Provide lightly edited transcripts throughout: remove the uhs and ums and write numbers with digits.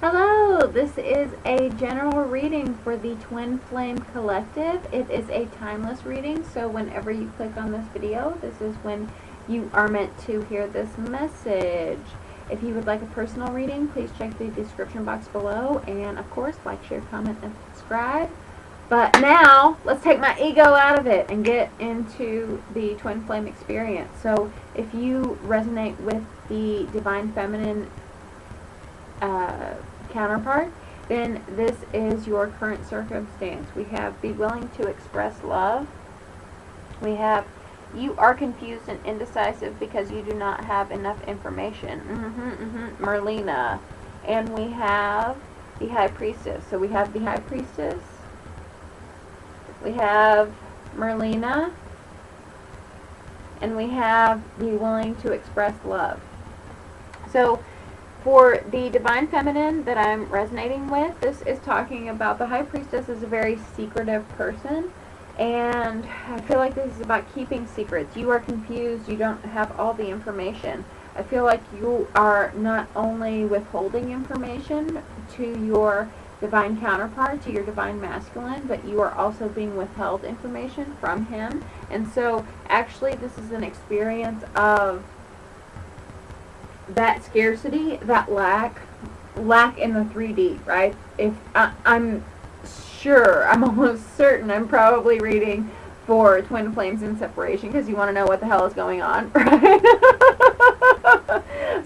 Hello, this is a general reading for the Twin Flame Collective. It is a timeless reading, so whenever you click on this video, this is when you are meant to hear this message. If you would like a personal reading, please check the description box below, and of course, like, share, comment, and subscribe. But now, let's take my ego out of it and get into the Twin Flame experience. So, if you resonate with the Divine Feminine counterpart, then this is your current circumstance. We have be willing to express love. We have you are confused and indecisive because you do not have enough information. Merlina. And we have the High Priestess. So we have the High Priestess. We have Merlina. And we have be willing to express love. So for the Divine Feminine that I'm resonating with, this is talking about the High Priestess is a very secretive person, and I feel like this is about keeping secrets. You are confused, you don't have all the information. I feel like you are not only withholding information to your divine counterpart, to your divine masculine, but you are also being withheld information from him. And so actually this is an experience of that scarcity, that lack in the 3D, right? If I'm sure, I'm almost certain I'm probably reading for Twin Flames in Separation because you want to know what the hell is going on, right?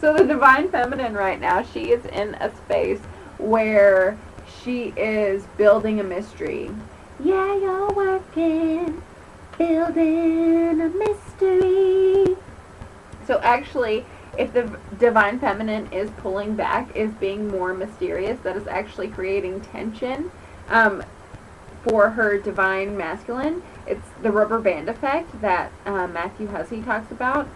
So the Divine Feminine right now, she is in a space where she is building a mystery. Yeah, you're working, building a mystery. So actually, if the Divine Feminine is pulling back, is being more mysterious, that is actually creating tension for her Divine Masculine. It's the rubber band effect that Matthew Hussey talks about.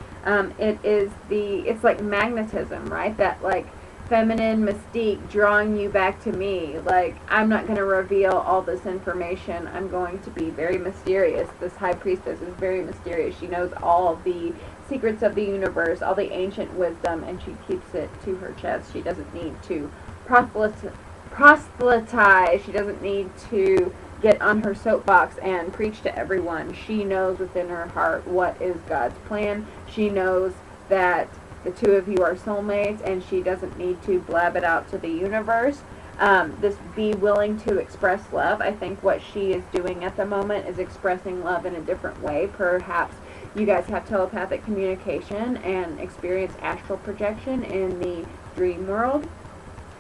It's like magnetism, right? That like feminine mystique drawing you back to me. Like, I'm not going to reveal all this information. I'm going to be very mysterious. This High Priestess is very mysterious. She knows all the secrets of the universe, all the ancient wisdom, and she keeps it to her chest. She doesn't need to proselytize. She doesn't need to get on her soapbox and preach to everyone. She knows within her heart what is God's plan. She knows that the two of you are soulmates, and she doesn't need to blab it out to the universe. This be willing to express love. I think what she is doing at the moment is expressing love in a different way. Perhaps you guys have telepathic communication and experience astral projection in the dream world.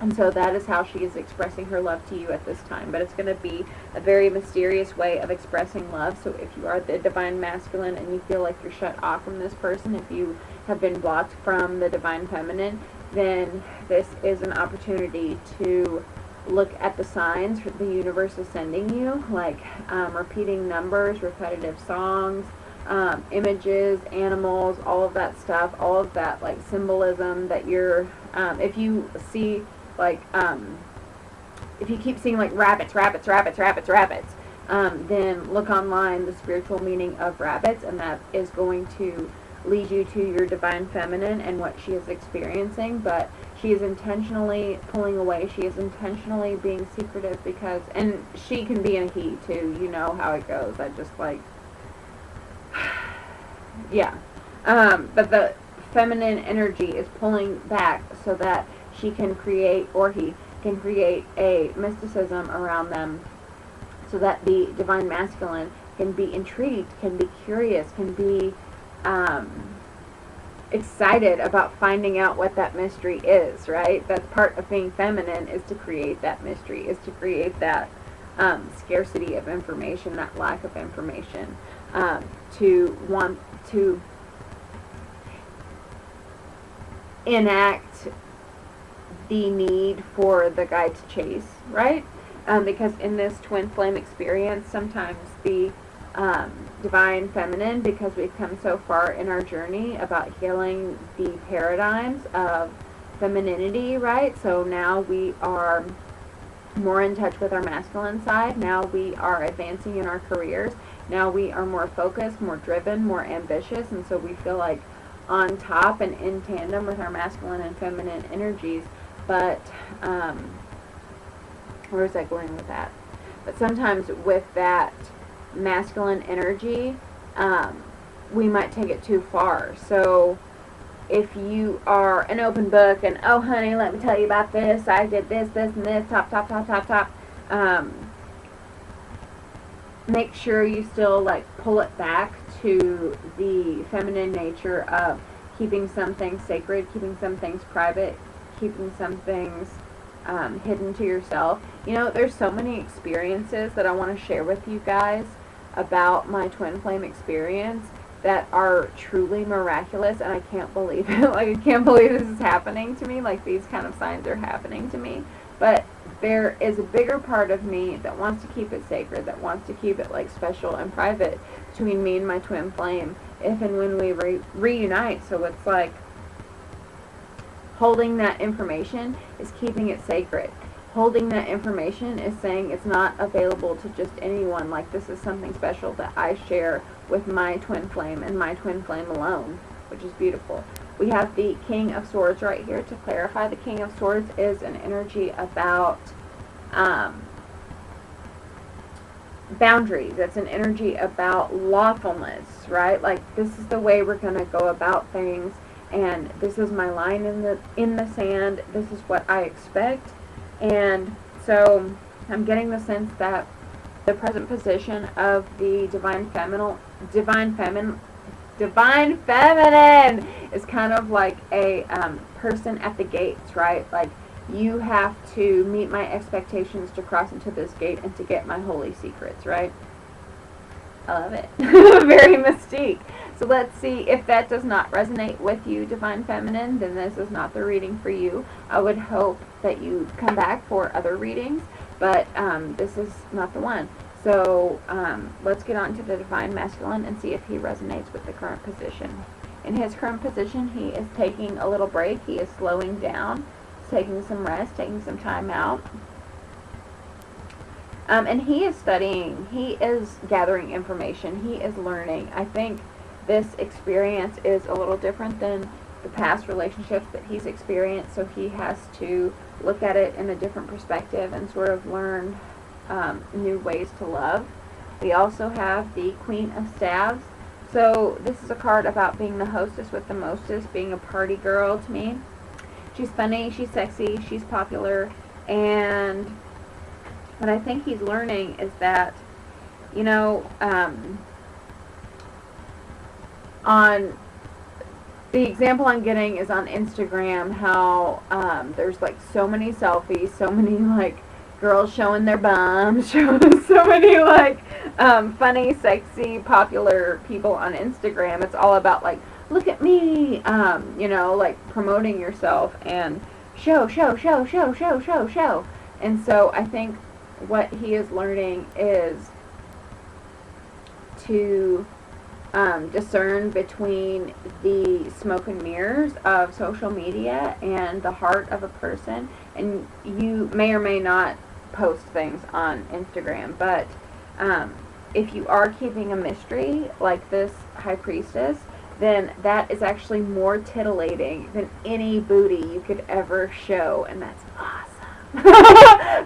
And so that is how she is expressing her love to you at this time. But it's going to be a very mysterious way of expressing love. So if you are the Divine Masculine and you feel like you're shut off from this person, if you have been blocked from the Divine Feminine, then this is an opportunity to look at the signs the universe is sending you, like repeating numbers, repetitive songs, images, animals, all of that stuff, all of that like symbolism that you're, if you see like, if you keep seeing like rabbits, then look online the spiritual meaning of rabbits, and that is going to lead you to your Divine Feminine and what she is experiencing. But she is intentionally pulling away. She is intentionally being secretive because, and she can be in a he too, you know how it goes. I just like, yeah. But the feminine energy is pulling back so that she can create, or he can create, a mysticism around them so that the Divine Masculine can be intrigued, can be curious, can be excited about finding out what that mystery is, right? That's part of being feminine, is to create that mystery, is to create that scarcity of information, that lack of information, to want to enact the need for the guide to chase, right? Because in this Twin Flame experience, sometimes the Divine Feminine, because we've come so far in our journey about healing the paradigms of femininity, right? So now we are more in touch with our masculine side. Now we are advancing in our careers. Now we are more focused, more driven, more ambitious, and so we feel like on top and in tandem with our masculine and feminine energies. But, where was I going with that? But sometimes with that masculine energy, we might take it too far. So if you are an open book and, oh honey, let me tell you about this, I did this, this, and this, top, top, top, top, top, make sure you still like pull it back to the feminine nature of keeping some things sacred, keeping some things private, keeping some things hidden to yourself. You know, there's so many experiences that I want to share with you guys about my twin flame experience that are truly miraculous, and I can't believe it. Like, I can't believe this is happening to me. Like, these kind of signs are happening to me. But there is a bigger part of me that wants to keep it sacred, that wants to keep it, like, special and private between me and my twin flame if and when we reunite. So it's like holding that information is keeping it sacred. Holding that information is saying it's not available to just anyone. Like, this is something special that I share with my twin flame and my twin flame alone, which is beautiful. We have the King of Swords right here. To clarify, the King of Swords is an energy about boundaries. It's an energy about lawfulness, right? Like, this is the way we're going to go about things, and this is my line in the sand. This is what I expect. And so I'm getting the sense that the present position of the divine feminine is kind of like a person at the gates, right? Like, you have to meet my expectations to cross into this gate and to get my holy secrets, right? I love it. Very mystique. So let's see if that does not resonate with you, Divine Feminine, then this is not the reading for you. I would hope that you come back for other readings, but this is not the one. So let's get on to the Divine Masculine and see if he resonates with the current position. In his current position, he is taking a little break. He is slowing down, taking some rest, taking some time out. And he is studying. He is gathering information. He is learning. I think this experience is a little different than the past relationships that he's experienced, so he has to look at it in a different perspective and sort of learn new ways to love. We also have the Queen of Staves. So this is a card about being the hostess with the mostest, being a party girl to me. She's funny, she's sexy, she's popular, and what I think he's learning is that, you know, on the example I'm getting is on Instagram, how there's like so many selfies, so many like girls showing their bums, showing so many like funny, sexy, popular people on Instagram. It's all about like, look at me, you know, like promoting yourself and show. And so I think what he is learning is to discern between the smoke and mirrors of social media and the heart of a person. And you may or may not post things on Instagram, but if you are keeping a mystery like this High Priestess, then that is actually more titillating than any booty you could ever show, and that's awesome.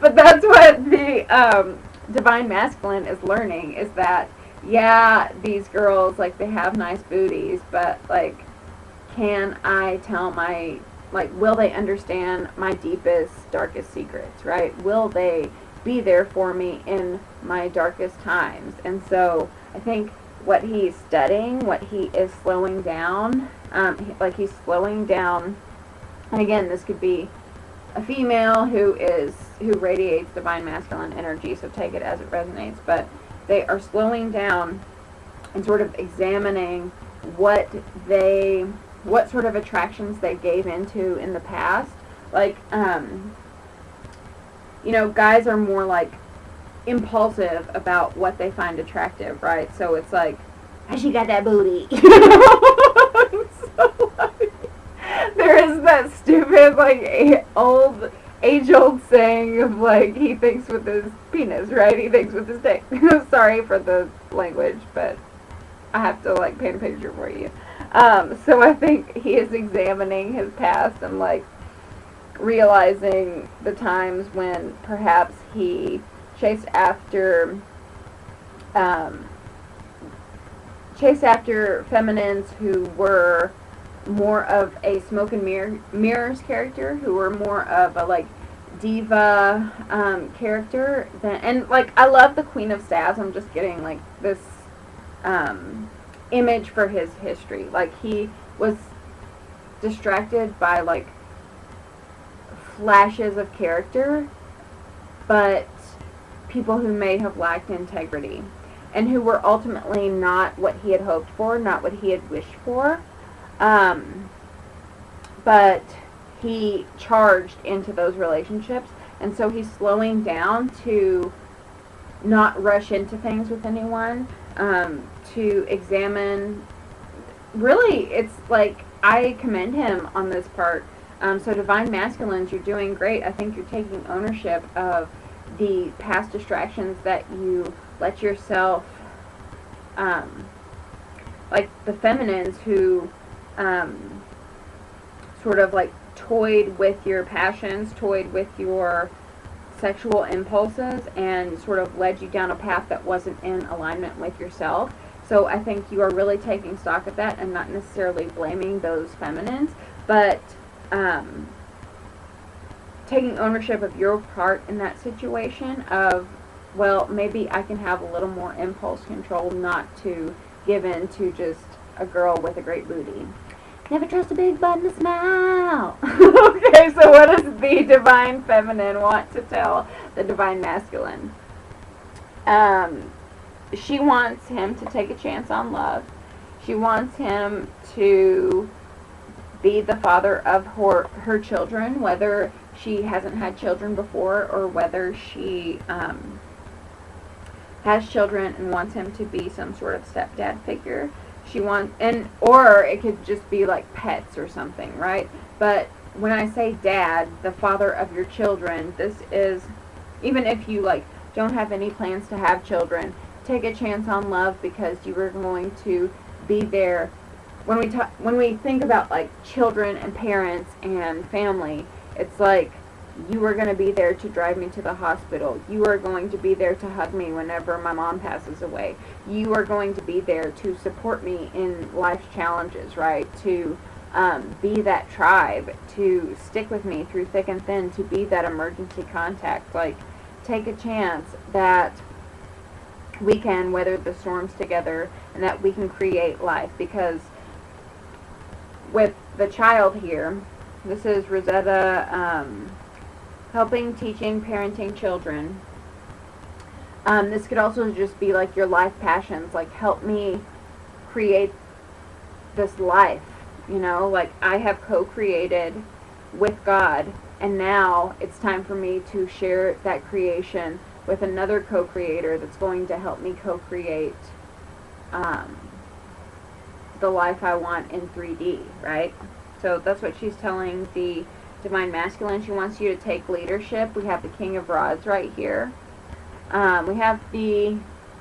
But that's what the Divine Masculine is learning, is that, yeah, these girls, like, they have nice booties, but, like, can I tell my, like, will they understand my deepest, darkest secrets, right? Will they be there for me in my darkest times? And so I think what he's studying, what he is slowing down, he's slowing down, and again, this could be a female who radiates Divine Masculine energy, so take it as it resonates, but they are slowing down and sort of examining what sort of attractions they gave into in the past. Like, you know, guys are more like impulsive about what they find attractive, right? So it's like, has she got that booty? So, like, there is that stupid, like, age-old saying of, like, he thinks with his penis, right? He thinks with his dick. Sorry for the language, but I have to, like, paint a picture for you. So I think he is examining his past and, like, realizing the times when perhaps he chased after um, feminines who were more of a smoke and mirrors character, who were more of a like diva character. And like I love the Queen of Staves. I'm just getting like this image for his history. Like he was distracted by like flashes of character, but people who may have lacked integrity and who were ultimately not what he had hoped for, not what he had wished for. But he charged into those relationships, and so he's slowing down to not rush into things with anyone, to examine. Really, it's like I commend him on this part. So divine masculines, you're doing great. I think you're taking ownership of the past distractions that you let yourself, like the feminines who sort of like toyed with your passions, toyed with your sexual impulses, and sort of led you down a path that wasn't in alignment with yourself. So I think you are really taking stock of that and not necessarily blaming those feminines, but taking ownership of your part in that situation of, well, maybe I can have a little more impulse control not to give in to just a girl with a great booty. Never trust a big butt and a smile. Okay, so what does the divine feminine want to tell the divine masculine? She wants him to take a chance on love. She wants him to be the father of her children, whether she hasn't had children before or whether she has children and wants him to be some sort of stepdad figure. She wants, or it could just be like pets or something, right? But when I say dad, the father of your children, this is, even if you like don't have any plans to have children, take a chance on love, because you are going to be there. When we think about like children and parents and family, it's like you are going to be there to drive me to the hospital. You are going to be there to hug me whenever my mom passes away. You are going to be there to support me in life's challenges, right? To be that tribe, to stick with me through thick and thin, to be that emergency contact. Like, take a chance that we can weather the storms together and that we can create life. Because with the child here, this is Rosetta, helping, teaching, parenting children. This could also just be like your life passions, like help me create this life, you know, like I have co-created with God, and now it's time for me to share that creation with another co-creator that's going to help me co-create the life I want in 3D, right? So that's what she's telling the divine masculine. She wants you to take leadership. We have the King of Rods right here. We have the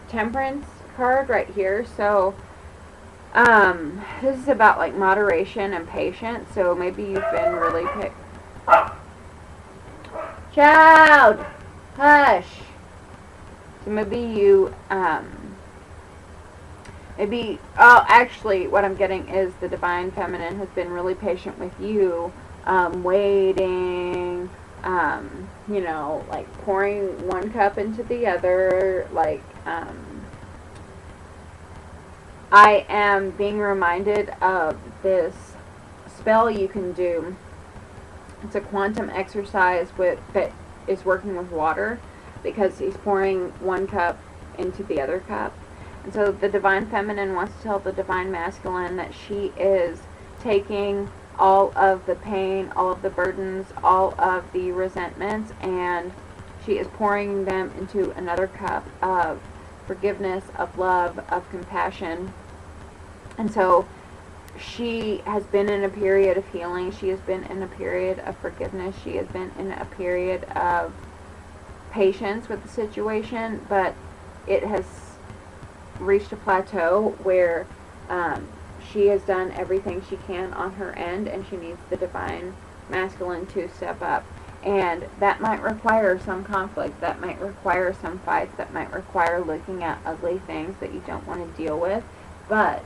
Temperance card right here. So this is about like moderation and patience. So maybe you've been really child, hush. So maybe you actually what I'm getting is the divine feminine has been really patient with you, waiting, you know, like pouring one cup into the other, like, I am being reminded of this spell you can do. It's a quantum exercise that is working with water, because he's pouring one cup into the other cup. And so the divine feminine wants to tell the divine masculine that she is taking all of the pain, all of the burdens, all of the resentments, and she is pouring them into another cup of forgiveness, of love, of compassion. And so she has been in a period of healing. She has been in a period of forgiveness. She has been in a period of patience with the situation, but it has reached a plateau where she has done everything she can on her end, and she needs the divine masculine to step up. And that might require some conflict, that might require some fights, that might require looking at ugly things that you don't want to deal with. But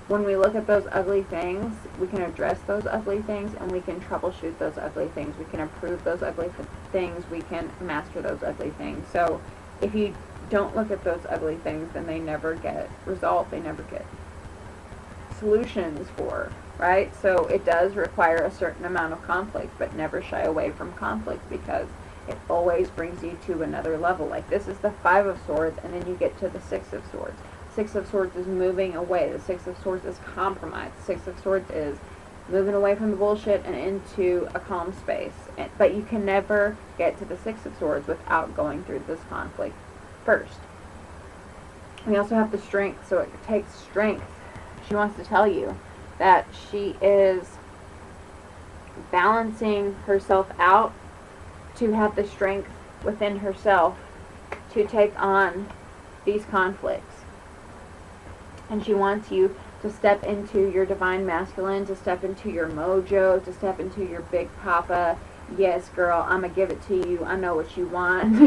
when we look at those ugly things, we can address those ugly things, and we can troubleshoot those ugly things. We can improve those ugly things. We can master those ugly things. So if you don't look at those ugly things, then they never get resolved. They never get solutions for, right? So it does require a certain amount of conflict, but never shy away from conflict, because it always brings you to another level. Like, this is the Five of Swords, and then you get to the Six of Swords. Six of Swords is moving away. The Six of Swords is compromise. The Six of Swords is moving away from the bullshit and into a calm space. But you can never get to the Six of Swords without going through this conflict first. We also have the Strength, so it takes strength. She wants to tell you that she is balancing herself out to have the strength within herself to take on these conflicts. And she wants you to step into your divine masculine, to step into your mojo, to step into your big papa. Yes, girl, I'm going to give it to you. I know what you want.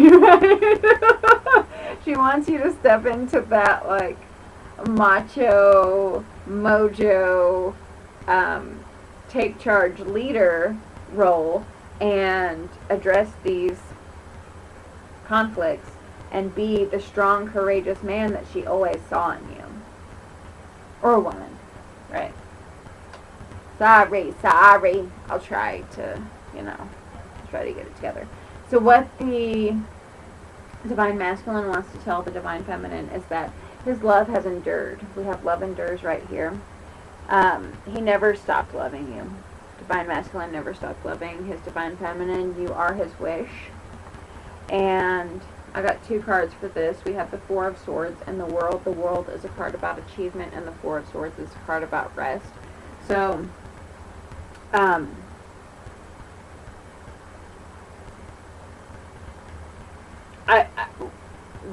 She wants you to step into that, like, macho, mojo, take charge leader role and address these conflicts and be the strong, courageous man that she always saw in you. Or a woman, right? Sorry. I'll try to, try to get it together. So what the divine masculine wants to tell the divine feminine is that his love has endured. We have love endures right here. He never stopped loving you. Divine masculine never stopped loving his divine feminine. You are his wish. And I got two cards for this. We have the Four of Swords and the World. The World is a card about achievement, and the Four of Swords is a card about rest. So,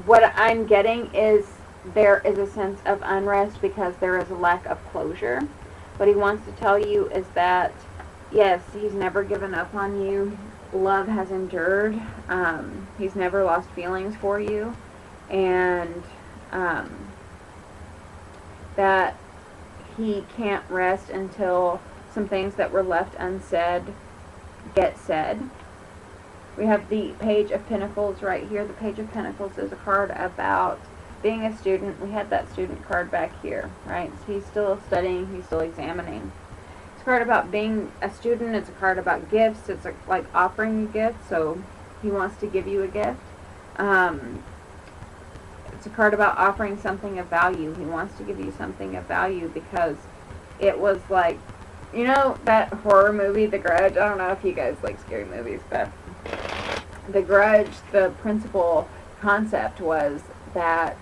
what I'm getting is there is a sense of unrest because there is a lack of closure. What he wants to tell you is that, yes, he's never given up on you. Love has endured. He's never lost feelings for you. And that he can't rest until some things that were left unsaid get said. We have the Page of Pentacles right here. The Page of Pentacles is a card about being a student. We had that student card back here, right? So he's still studying, he's still examining. It's a card about being a student. It's a card about gifts. It's like offering a gift, so he wants to give you a gift. It's a card about offering something of value. He wants to give you something of value because it was like, that horror movie, The Grudge? I don't know if you guys like scary movies, but The Grudge, the principal concept was that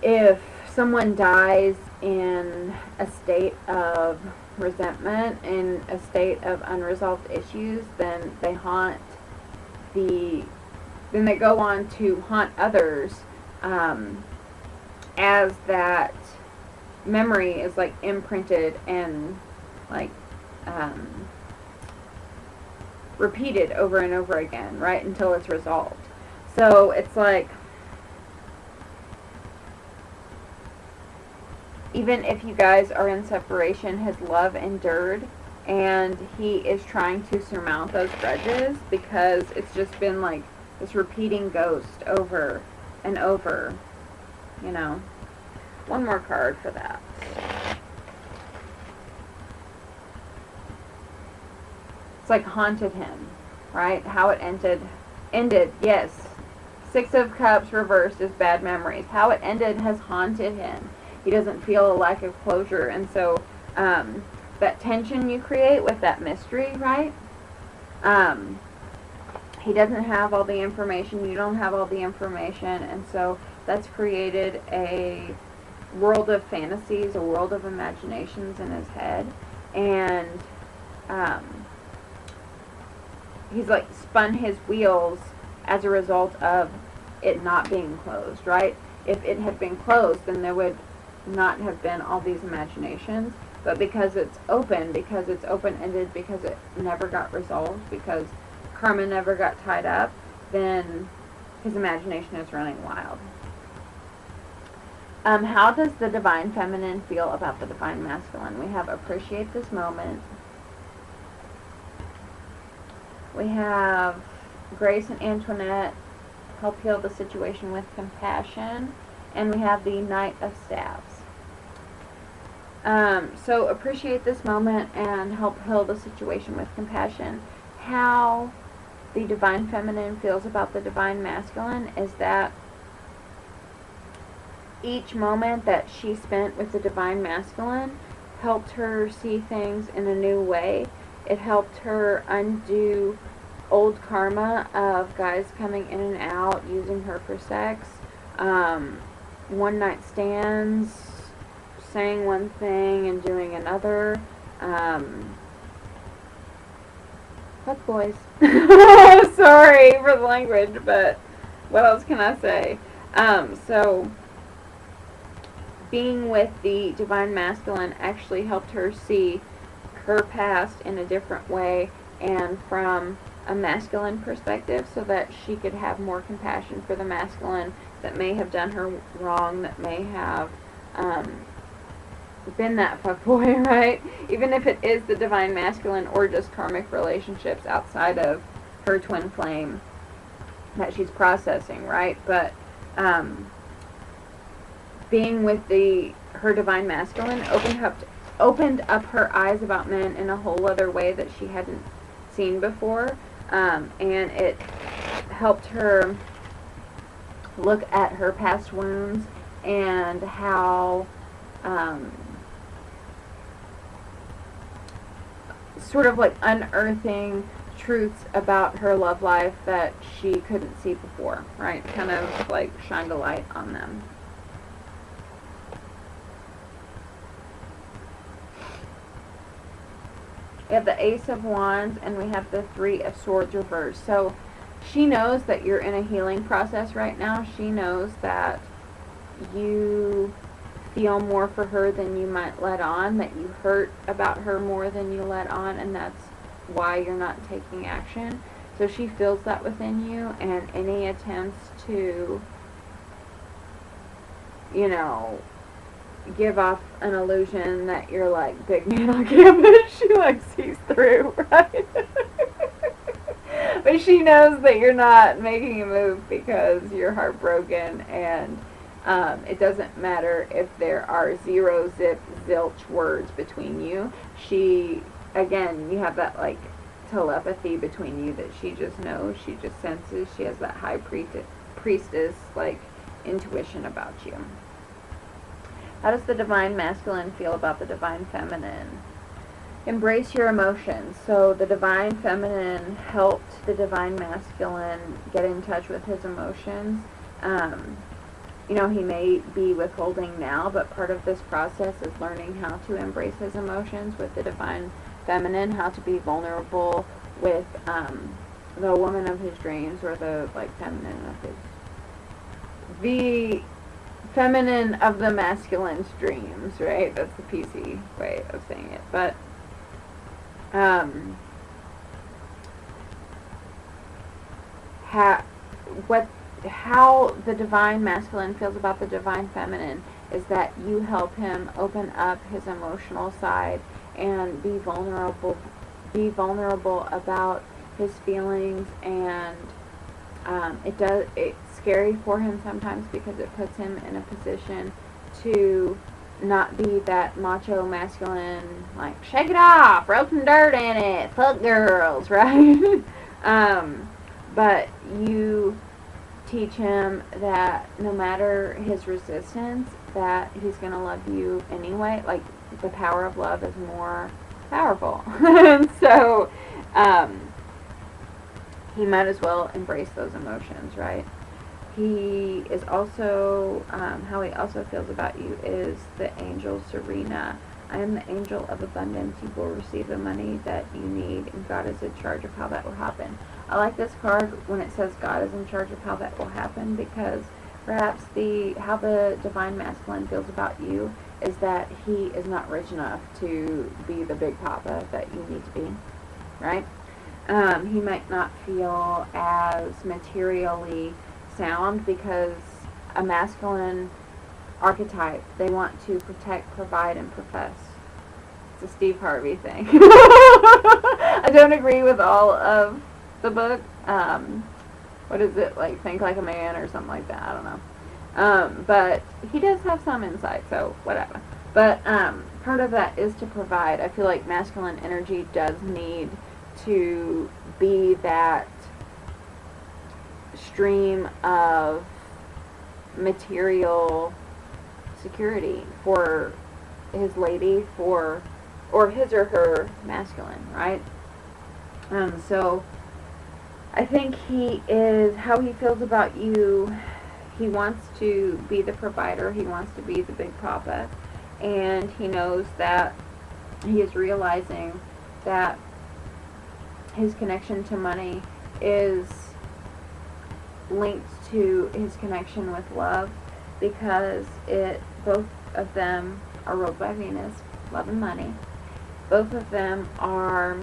if someone dies in a state of resentment, in a state of unresolved issues, then they go on to haunt others, as that memory is like imprinted and like repeated over and over again, right, until it's resolved. So it's like, even if you guys are in separation, his love endured, and he is trying to surmount those grudges because it's just been like this repeating ghost over and over, One more card for that. It's like haunted him, right? How it ended, yes. Six of Cups reversed is bad memories. How it ended has haunted him. He doesn't feel a lack of closure. And so that tension you create with that mystery, right? He doesn't have all the information. You don't have all the information. And so that's created a world of fantasies, a world of imaginations in his head. And he's like spun his wheels as a result of it not being closed, right? If it had been closed, then there would not have been all these imaginations. But because it's open-ended, because it never got resolved, because karma never got tied up, then his imagination is running wild. How does the divine feminine feel about the divine masculine? We have appreciate this moment. We have Grace and Antoinette help heal the situation with compassion. And we have the Knight of Staves. So appreciate this moment and help heal the situation with compassion. How the divine feminine feels about the divine masculine is that each moment that she spent with the divine masculine helped her see things in a new way. It helped her undo old karma of guys coming in and out, using her for sex, one night stands, saying one thing and doing another. Fuck boys. Sorry for the language, but what else can I say? So being with the divine masculine actually helped her see her past in a different way and from a masculine perspective, so that she could have more compassion for the masculine that may have done her wrong, that may have been that fuckboy, right? Even if it is the divine masculine or just karmic relationships outside of her twin flame that she's processing, right? But being with her divine masculine opened up her eyes about men in a whole other way that she hadn't seen before, and it helped her look at her past wounds and how sort of like unearthing truths about her love life that she couldn't see before, right? Kind of like shined a light on them. We have the Ace of Wands and we have the Three of Swords reversed. So she knows that you're in a healing process right now. She knows that you feel more for her than you might let on, that you hurt about her more than you let on, and that's why you're not taking action. So she feels that within you, and any attempts to, give off an illusion that you're like big man on canvas, she like sees through, right? But she knows that you're not making a move because you're heartbroken, and it doesn't matter if there are zero, zip, zilch words between you. Again, you have that like telepathy between you that she just knows, she just senses. She has that high priestess like intuition about you. How does the divine masculine feel about the divine feminine? Embrace your emotions. So the divine feminine helped the divine masculine get in touch with his emotions. He may be withholding now, but part of this process is learning how to embrace his emotions with the divine feminine, how to be vulnerable with the woman of his dreams, or the feminine of the feminine of the masculine's dreams, right? That's the PC way of saying it. But how the divine masculine feels about the divine feminine is that you help him open up his emotional side and be vulnerable about his feelings, and it's scary for him sometimes because it puts him in a position to not be that macho masculine, like, shake it off, rub some dirt in it, fuck girls, right? But you teach him that no matter his resistance, that he's going to love you anyway. Like, the power of love is more powerful. And so he might as well embrace those emotions, right? He is also, how he also feels about you is the angel Serena. I am the angel of abundance. You will receive the money that you need, and God is in charge of how that will happen. I like this card when it says God is in charge of how that will happen, because perhaps how the divine masculine feels about you is that he is not rich enough to be the big papa that you need to be, right? He might not feel as materially sound because a masculine archetype, they want to protect, provide, and profess. It's a Steve Harvey thing. I don't agree with all of the book. What is it, like Think Like a Man or something like that? I don't know. But he does have some insight, so whatever. But part of that is to provide. I feel like masculine energy does need to be that stream of material security for his lady, or his or her masculine, right? So I think he is, how he feels about you, he wants to be the provider, he wants to be the big papa, and he knows that he is realizing that his connection to money is linked to his connection with love, because both of them are ruled by Venus, love and money. Both of them are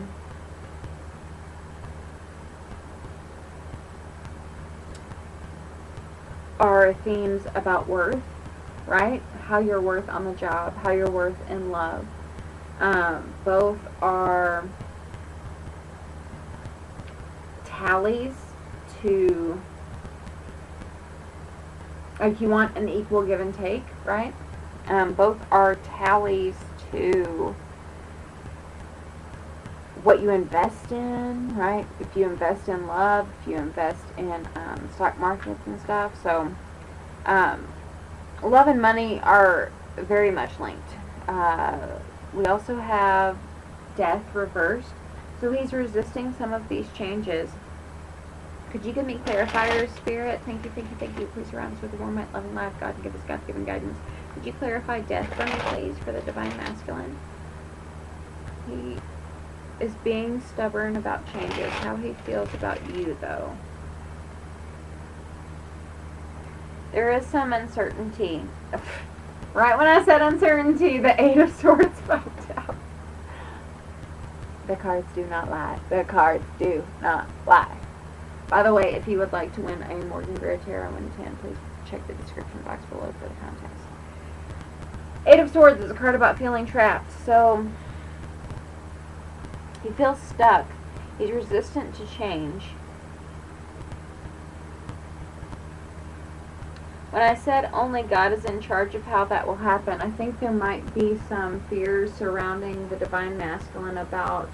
themes about worth, right? How you're worth on the job, how you're worth in love. Both are tallies to, like, you want an equal give and take, right? Both are tallies to what you invest in, right? If you invest in love, if you invest in stock markets and stuff. So love and money are very much linked. We also have death reversed. So he's resisting some of these changes. Could you give me clarifiers, Spirit? Thank you, thank you, thank you. Please surround us with a warm, light, loving life. God, give us God-given guidance. Could you clarify death for me, please, for the Divine Masculine? He is being stubborn about changes. How he feels about you, though. There is some uncertainty. Right when I said uncertainty, the Eight of Swords popped out. The cards do not lie. The cards do not lie. By the way, if you would like to win a Morgan-GREER Tarot in 10, please check the description box below for the contest. Eight of Swords is a card about feeling trapped. So he feels stuck. He's resistant to change. When I said only God is in charge of how that will happen, I think there might be some fears surrounding the Divine Masculine about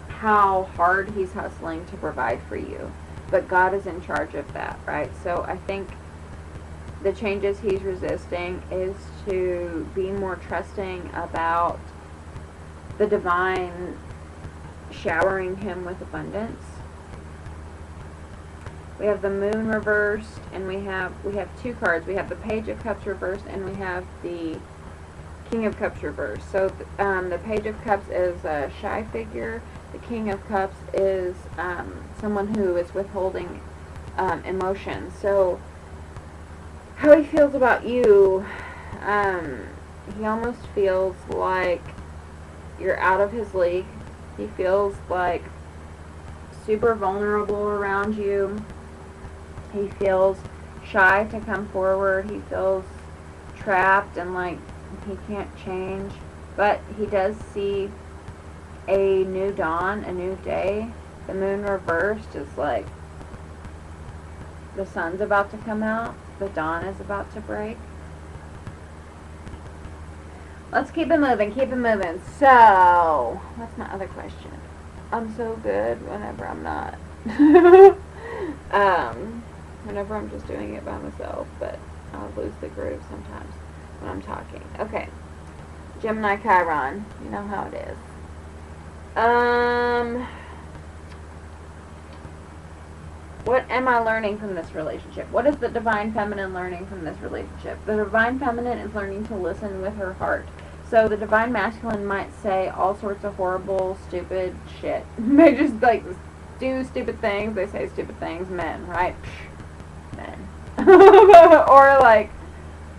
how hard he's hustling to provide for you. But God is in charge of that, right? So I think the changes he's resisting is to be more trusting about the divine showering him with abundance. We have the Moon reversed, and we have two cards. We have the Page of Cups reversed, and we have the King of Cups reversed. So the Page of Cups is a shy figure. The King of Cups is someone who is withholding emotion. So how he feels about you, he almost feels like you're out of his league. He feels like super vulnerable around you. He feels shy to come forward. He feels trapped and like he can't change. But he does see a new dawn, a new day. The Moon reversed is like the sun's about to come out. The dawn is about to break. Let's keep it moving, keep it moving. So, what's my other question? I'm so good whenever I'm not. Whenever I'm just doing it by myself, but I'll lose the groove sometimes when I'm talking. Okay. Gemini Chiron. You know how it is. What am I learning from this relationship? What is the Divine Feminine learning from this relationship? The Divine Feminine is learning to listen with her heart. So the Divine Masculine might say all sorts of horrible, stupid shit. They just like do stupid things. They say stupid things. Men, right? Men. Or like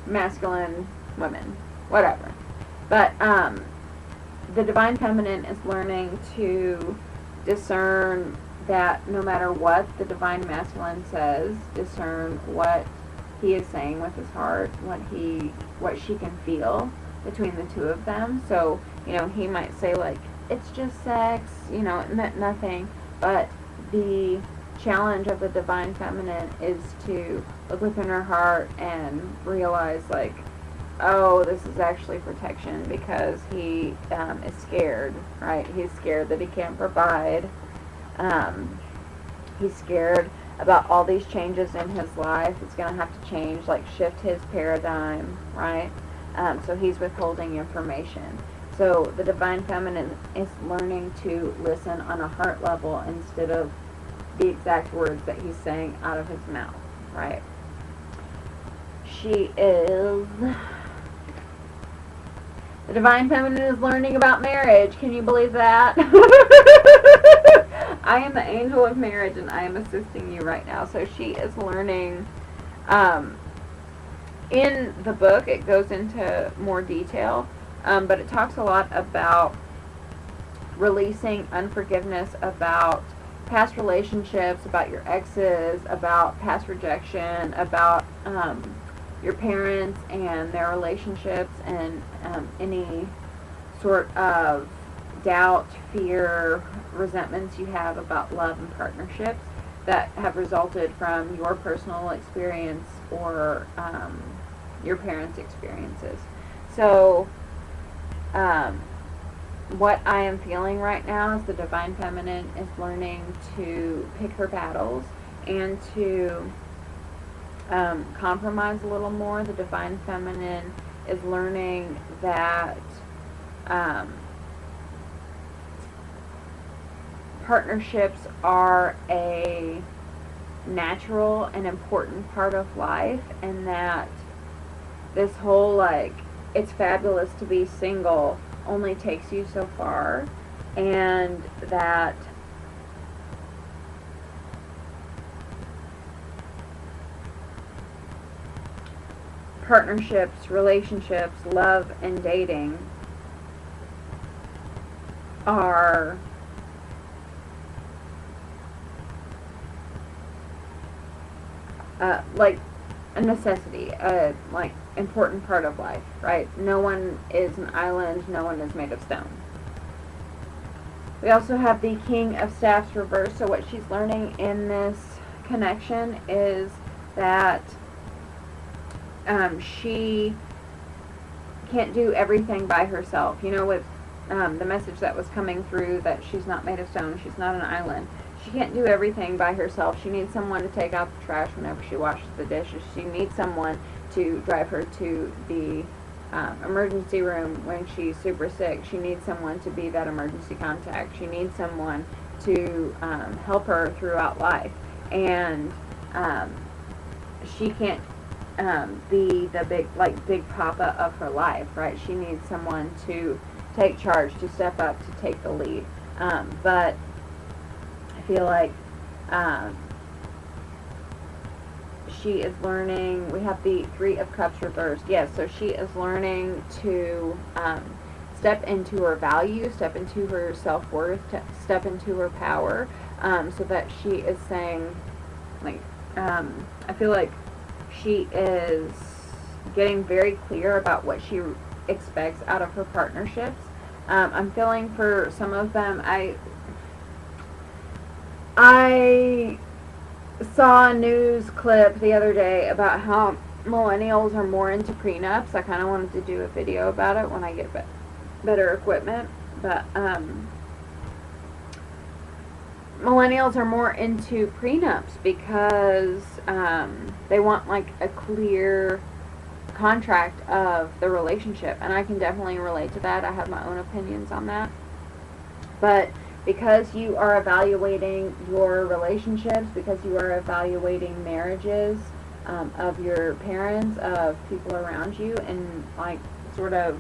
masculine women, whatever. But the divine feminine is learning to discern that no matter what the divine masculine says, discern what he is saying with his heart, what she can feel between the two of them. So, he might say, like, it's just sex, nothing. But the challenge of the divine feminine is to look within her heart and realize, like, oh, this is actually protection, because he is scared, right? He's scared that he can't provide. He's scared about all these changes in his life. It's going to have to change, like shift his paradigm, right? So he's withholding information. So the divine feminine is learning to listen on a heart level instead of the exact words that he's saying out of his mouth, right? The divine feminine is learning about marriage. Can you believe that? I am the angel of marriage, and I am assisting you right now. So she is learning. In the book, it goes into more detail, but it talks a lot about releasing unforgiveness, about past relationships, about your exes, about past rejection, about your parents and their relationships, and any sort of doubt, fear, resentments you have about love and partnerships that have resulted from your personal experience or your parents' experiences. So what I am feeling right now is the divine feminine is learning to pick her battles and to compromise a little more. The divine feminine is learning that partnerships are a natural and important part of life, and that this whole, like, it's fabulous to be single only takes you so far, and that partnerships, relationships, love, and dating are like a necessity, like important part of life, right? No one is an island, no one is made of stone. We also have the King of Staffs reversed. So what she's learning in this connection is that she can't do everything by herself. With the message that was coming through, that she's not made of stone, she's not an island. She can't do everything by herself. She needs someone to take out the trash whenever she washes the dishes. She needs someone to drive her to the emergency room when she's super sick. She needs someone to be that emergency contact. She needs someone to help her throughout life. And she can't be the big papa of her life, right? She needs someone to take charge, to step up, to take the lead. But I feel like she is learning. We have the Three of Cups reversed. Yes, so she is learning to step into her value, step into her self-worth, step into her power, so that she is saying, like, I feel like she is getting very clear about what she expects out of her partnerships. I'm feeling for some of them, I saw a news clip the other day about how millennials are more into prenups. I kind of wanted to do a video about it when I get better equipment. But millennials are more into prenups because they want, like, a clear contract of the relationship. And I can definitely relate to that. I have my own opinions on that. But because you are evaluating your relationships, because you are evaluating marriages of your parents, of people around you, and, like, sort of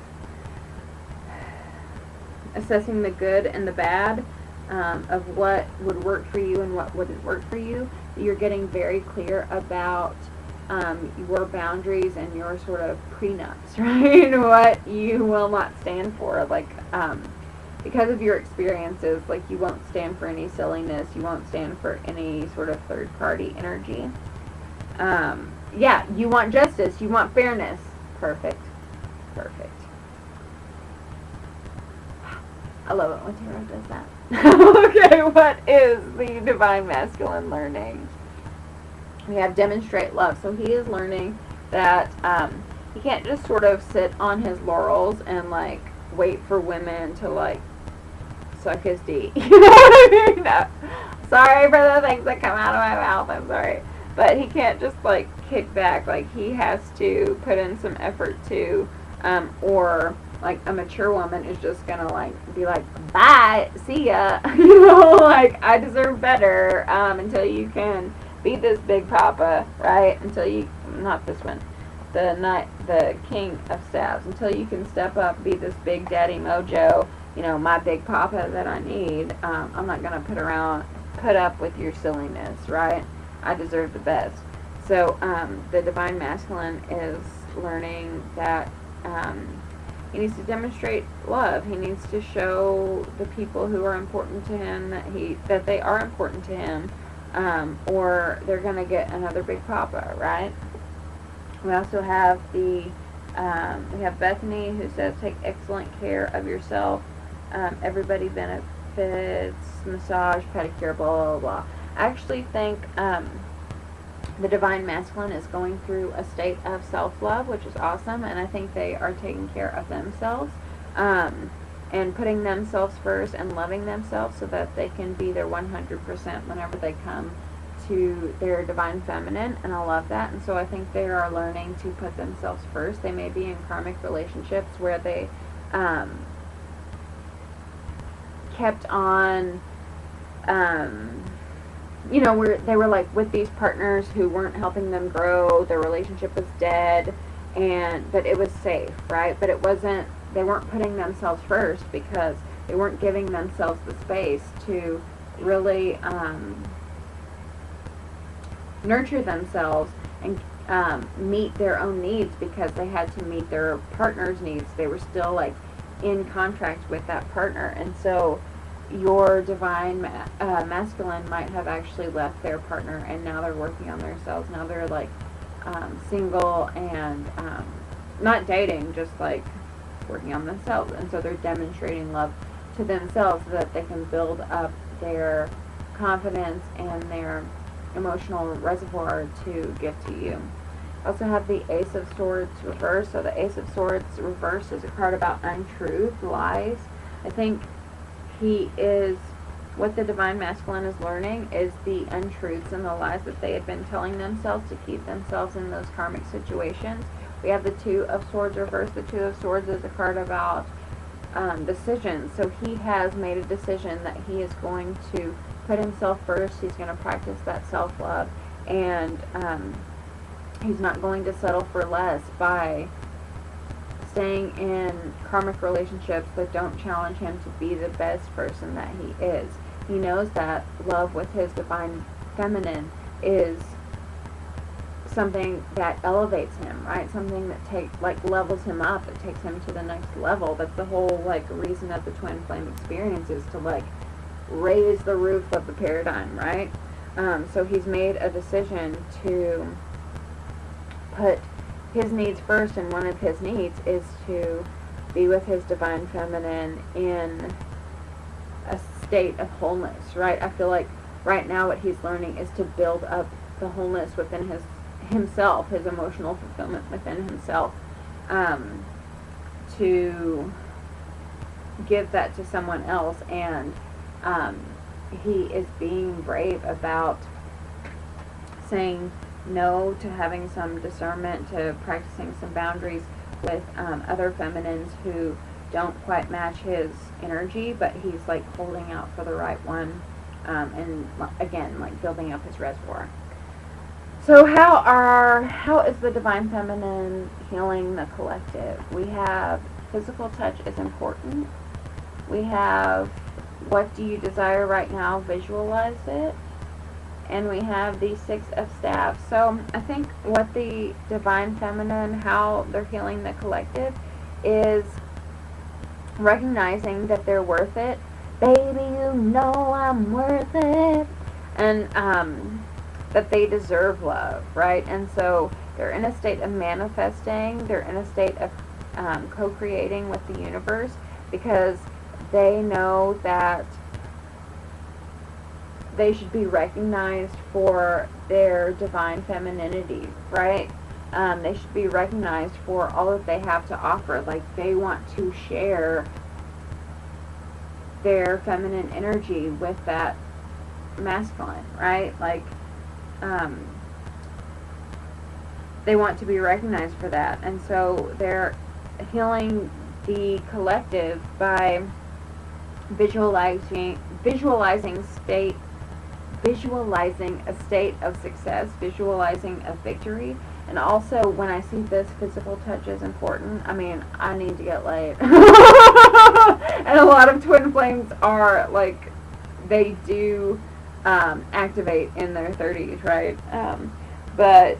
assessing the good and the bad of what would work for you and what wouldn't work for you, you're getting very clear about your boundaries and your sort of prenups, right? What you will not stand for, like, because of your experiences, like, you won't stand for any silliness, you won't stand for any sort of third-party energy. Yeah, you want justice, you want fairness. Perfect. Perfect. I love it when tarot does that. Okay, what is the divine masculine learning? We have demonstrate love. So he is learning that he can't just sort of sit on his laurels and, like, wait for women to, like, suck his D. You know what I mean? No. Sorry for the things that come out of my mouth. I'm sorry. But he can't just, like, kick back. Like, he has to put in some effort too. Or, like, a mature woman is just going to, like, be like, bye, see ya. You know, like, I deserve better, until you can be this big papa, right? Until you, not this one, the king of staves, until you can step up, be this big daddy mojo, you know, my big papa that I need. I'm not going to put up with your silliness, right? I deserve the best. So the divine masculine is learning that he needs to demonstrate love. He needs to show the people who are important to him that they are important to him, or they're going to get another big papa, right? We also have we have Bethany, who says, take excellent care of yourself. Everybody benefits, massage, pedicure, blah, blah, blah. I actually think the divine masculine is going through a state of self-love, which is awesome, and I think they are taking care of themselves and putting themselves first and loving themselves so that they can be their 100% whenever they come to their divine feminine, and I love that. And so I think they are learning to put themselves first. They may be in karmic relationships where they kept on where they were, like, with these partners who weren't helping them grow. Their relationship was dead, but it was safe, right? But they weren't putting themselves first because they weren't giving themselves the space to really nurture themselves and meet their own needs, because they had to meet their partner's needs. They were still, like, in contract with that partner. And so your divine masculine might have actually left their partner, and now they're working on themselves. Now they're, like, single and not dating, just, like, working on themselves. And so they're demonstrating love to themselves so that they can build up their confidence and their emotional reservoir to give to you. Also have the Ace of Swords reversed. So the Ace of Swords reversed is a card about untruth, lies. I think what the divine masculine is learning is the untruths and the lies that they had been telling themselves to keep themselves in those karmic situations. We have the Two of Swords reversed. The Two of Swords is a card about decisions. So he has made a decision that he is going to put himself first. He's going to practice that self-love, and he's not going to settle for less by staying in karmic relationships that don't challenge him to be the best person that he is. He knows that love with his divine feminine is something that elevates him, right? Something that levels him up, that takes him to the next level. That's the whole, like, reason of the twin flame experience, is to, like, raise the roof of the paradigm, right? So he's made a decision to put his needs first, and one of his needs is to be with his divine feminine in a state of wholeness, right? I feel like right now what he's learning is to build up the wholeness within himself, his emotional fulfillment within himself, to give that to someone else. And he is being brave about saying no to having some discernment, to practicing some boundaries with other feminines who don't quite match his energy, but he's, like, holding out for the right one, and again, like, building up his reservoir. So how is the divine feminine healing the collective? We have physical touch is important. We have what do you desire right now, visualize it. and we have the Six of Staffs. So I think what the Divine Feminine, how they're healing the collective, is recognizing that they're worth it. Baby, you know I'm worth it. And that they deserve love, right? And so they're in a state of manifesting. They're in a state of co-creating with the universe, because they know that they should be recognized for their divine femininity, right? They should be recognized for all that they have to offer. Like, they want to share their feminine energy with that masculine, right? Like, they want to be recognized for that. And so they're healing the collective by visualizing a state of success, visualizing a victory. And also, when I see this, physical touch is important. I mean, I need to get laid. And a lot of twin flames are like, they do activate in their 30s, right? But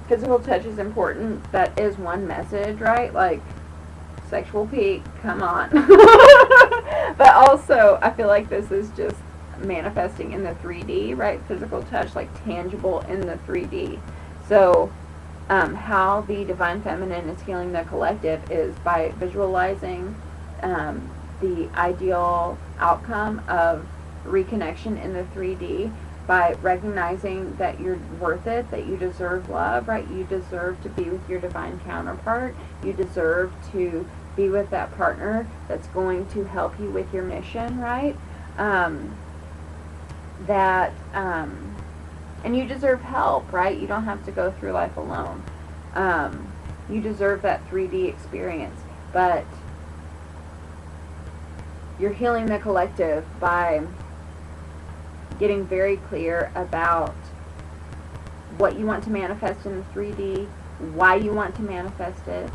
physical touch is important. That is one message, right? Like, sexual peak, come on. But also, I feel like this is just manifesting in the 3D, right? Physical touch, like tangible in the 3D. So, how the Divine Feminine is healing the collective is by visualizing the ideal outcome of reconnection in the 3D, by recognizing that you're worth it, that you deserve love, right? You deserve to be with your divine counterpart. You deserve to be with that partner that's going to help you with your mission, right? And you deserve help, right? You don't have to go through life alone. You deserve that 3D experience, but you're healing the collective by getting very clear about what you want to manifest in the 3D, why you want to manifest it,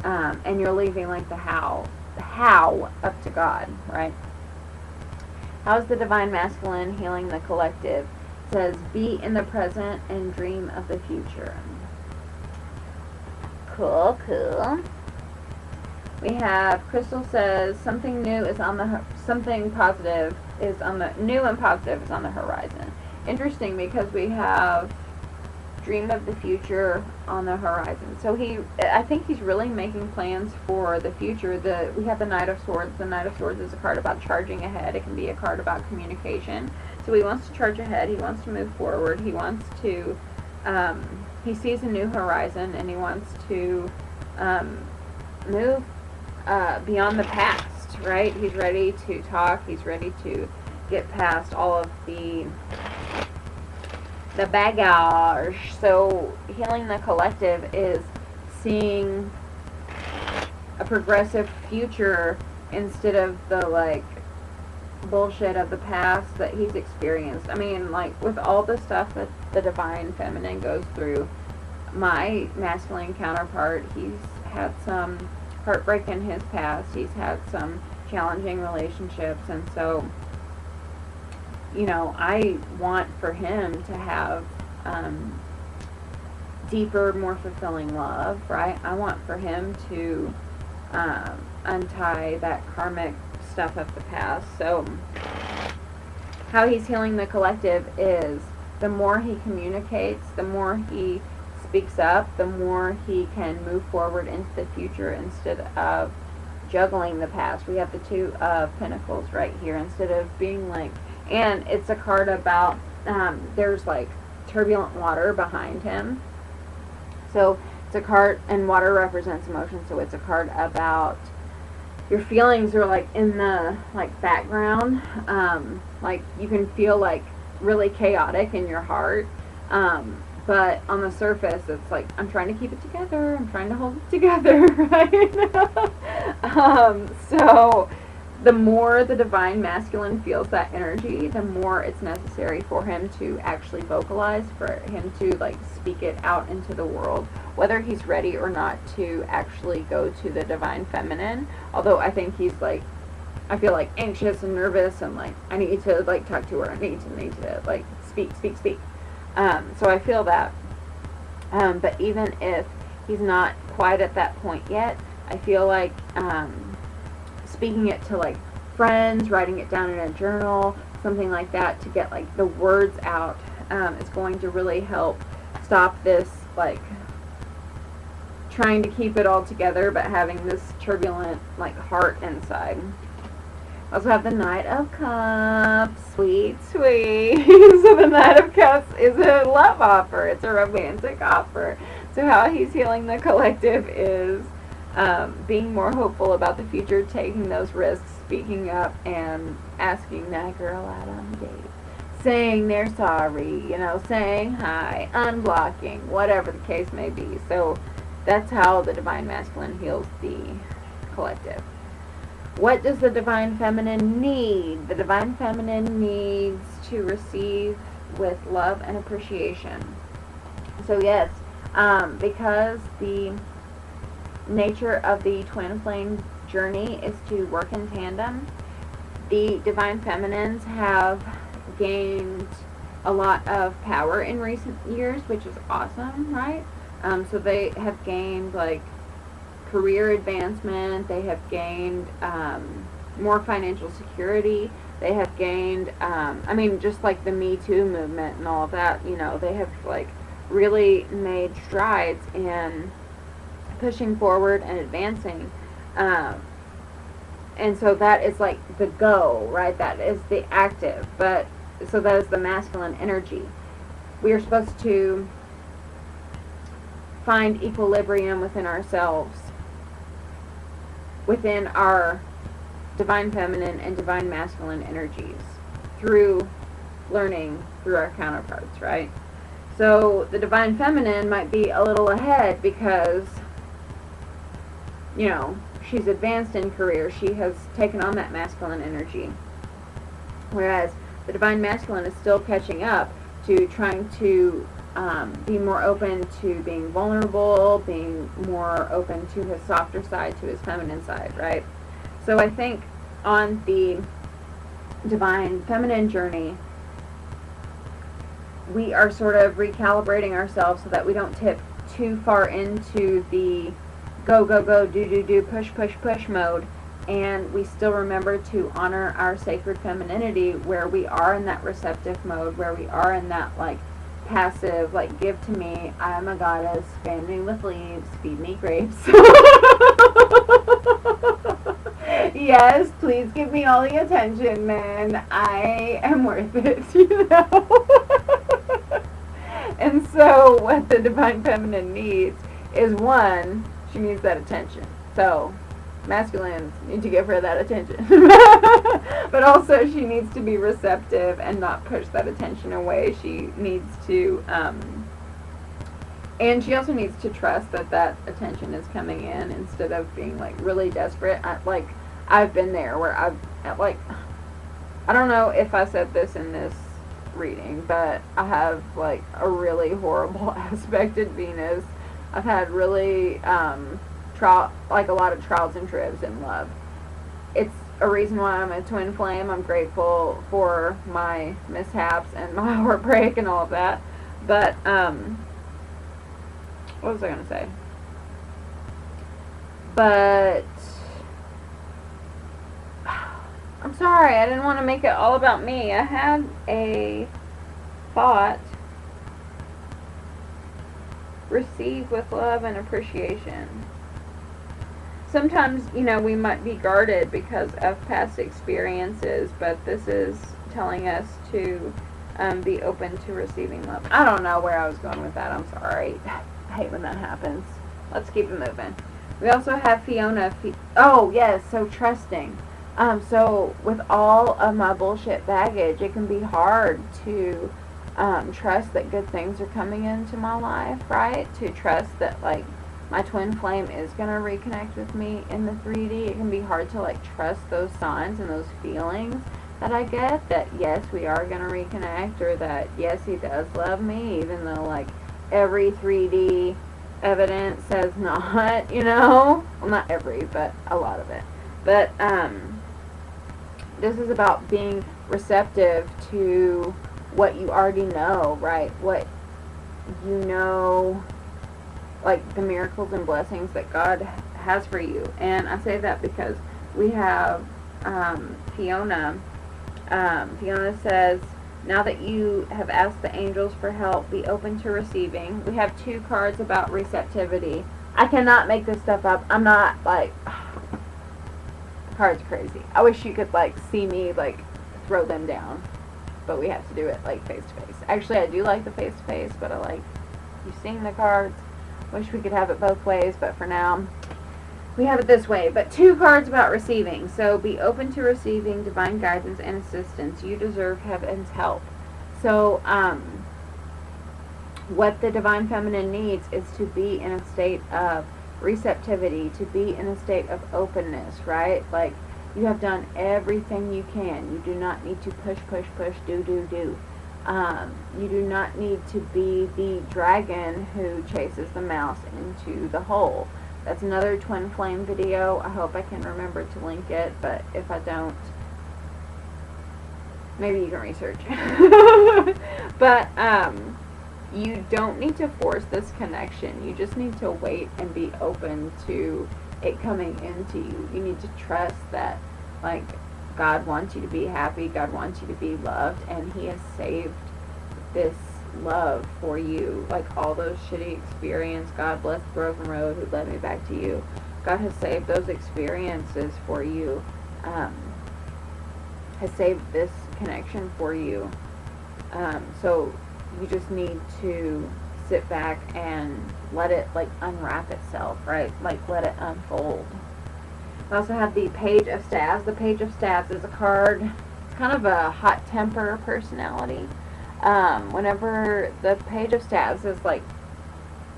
and you're leaving like the how up to God, right? How is the Divine Masculine healing the collective? It says, be in the present and dream of the future. Cool, cool. We have, Crystal says, something new and positive is on the horizon. Interesting, because we have dream of the future on the horizon. So I think he's really making plans for the future. We have the Knight of Swords. The Knight of Swords is a card about charging ahead. It can be a card about communication. So he wants to charge ahead. He wants to move forward. He wants to, he sees a new horizon, and he wants to move beyond the past, right? He's ready to talk. He's ready to get past all of the baggage. So healing the collective is seeing a progressive future instead of the like bullshit of the past that he's experienced. I mean, like, with all the stuff that the Divine Feminine goes through, my masculine counterpart, he's had some heartbreak in his past. He's had some challenging relationships, and so, you know, I want for him to have deeper, more fulfilling love, right? I want for him to untie that karmic stuff of the past. So how he's healing the collective is the more he communicates, the more he speaks up, the more he can move forward into the future instead of juggling the past. We have the Two of Pentacles right here, instead of being like, and it's a card about, there's like turbulent water behind him. So it's a card, and water represents emotion, so it's a card about your feelings are like in the like background. Like you can feel like really chaotic in your heart. But on the surface, it's like, I'm trying to keep it together. I'm trying to hold it together, right? So the more the Divine Masculine feels that energy, the more it's necessary for him to actually vocalize, for him to like speak it out into the world, whether he's ready or not to actually go to the Divine Feminine. Although I think he's like I feel like anxious and nervous and like I need to like talk to her. I need to like speak. So I feel that. But even if he's not quite at that point yet, I feel like speaking it to like friends, writing it down in a journal, something like that, to get like the words out is going to really help stop this like trying to keep it all together but having this turbulent like heart inside. Also have the Knight of Cups. Sweet. So the Knight of Cups is a love offer. It's a romantic offer. So how he's healing the collective is being more hopeful about the future, taking those risks, speaking up, and asking that girl out on a date. Saying they're sorry, saying hi, unblocking, whatever the case may be. So that's how the Divine Masculine heals the collective. What does the Divine Feminine need? The Divine Feminine needs to receive with love and appreciation. So yes, because the nature of the twin flame journey is to work in tandem, the Divine Feminines have gained a lot of power in recent years, which is awesome, right? So they have gained like career advancement, they have gained more financial security, they have gained, just like the Me Too movement and all of that, they have like really made strides in pushing forward and advancing. And so that is like the go, right? That is the active, so that is the masculine energy. We are supposed to find equilibrium within ourselves, within our Divine Feminine and Divine Masculine energies, through learning through our counterparts, right? So the Divine Feminine might be a little ahead because, she's advanced in career. She has taken on that masculine energy. Whereas the Divine Masculine is still catching up to trying to be more open to being vulnerable, being more open to his softer side, to his feminine side, right? So I think on the Divine Feminine journey, we are sort of recalibrating ourselves so that we don't tip too far into the go, go, go, do, push, push, push mode, and we still remember to honor our sacred femininity, where we are in that receptive mode, where we are in that like passive, like give to me, I am a goddess, fan me with leaves, feed me grapes. Yes, please give me all the attention, man. I am worth it, And so what the Divine Feminine needs is, one, she needs that attention. So masculines need to give her that attention. But also she needs to be receptive and not push that attention away. She needs to, and she also needs to trust that attention is coming in, instead of being like really desperate. I've been there where I don't know if I said this in this reading, but I have like a really horrible aspected Venus. I've had really a lot of trials and tribs in love. It's a reason why I'm a twin flame. I'm grateful for my mishaps and my heartbreak and all of that. But what was I gonna say? But I'm sorry, I didn't want to make it all about me. I had a thought. Receive with love and appreciation. Sometimes, we might be guarded because of past experiences, but this is telling us to be open to receiving love. I don't know where I was going with that. I'm sorry. I hate when that happens. Let's keep it moving. We also have Fiona. Oh, yes, so trusting. So with all of my bullshit baggage, it can be hard to trust that good things are coming into my life, right? To trust that, like, my twin flame is going to reconnect with me in the 3D. It can be hard to, like, trust those signs and those feelings that I get, that, yes, we are going to reconnect, or that, yes, he does love me, even though, like, every 3D evidence says not, Well, not every, but a lot of it. But, this is about being receptive to what you already know, right? What you know, like the miracles and blessings that God has for you. And I say that because we have Fiona. Fiona says, now that you have asked the angels for help, be open to receiving. We have 2 cards about receptivity. I cannot make this stuff up. I'm not, like, card's crazy. I wish you could, like, see me, like, throw them down. But we have to do it, like, face-to-face. Actually, I do like the face-to-face, but I like you seeing the cards. Wish we could have it both ways, but for now, we have it this way. But 2 cards about receiving. So be open to receiving divine guidance and assistance. You deserve heaven's help. So what the divine feminine needs is to be in a state of receptivity, to be in a state of openness, right? Like, you have done everything you can. You do not need to push, do. You do not need to be the dragon who chases the mouse into the hole. That's another twin flame video. I hope I can remember to link it, but if I don't, maybe you can research. But you don't need to force this connection. You just need to wait and be open to it coming into you. You need to trust that, like, God wants you to be happy, God wants you to be loved, and He has saved this love for you. Like, all those shitty experiences, God bless the broken road who led me back to you. God has saved those experiences for you, has saved this connection for you. So you just need to sit back and let it, like, unwrap itself, right? Like, let it unfold. I also have the Page of Staves. The Page of Staves is a card. It's kind of a hot temper personality. Whenever the Page of Staves is, like,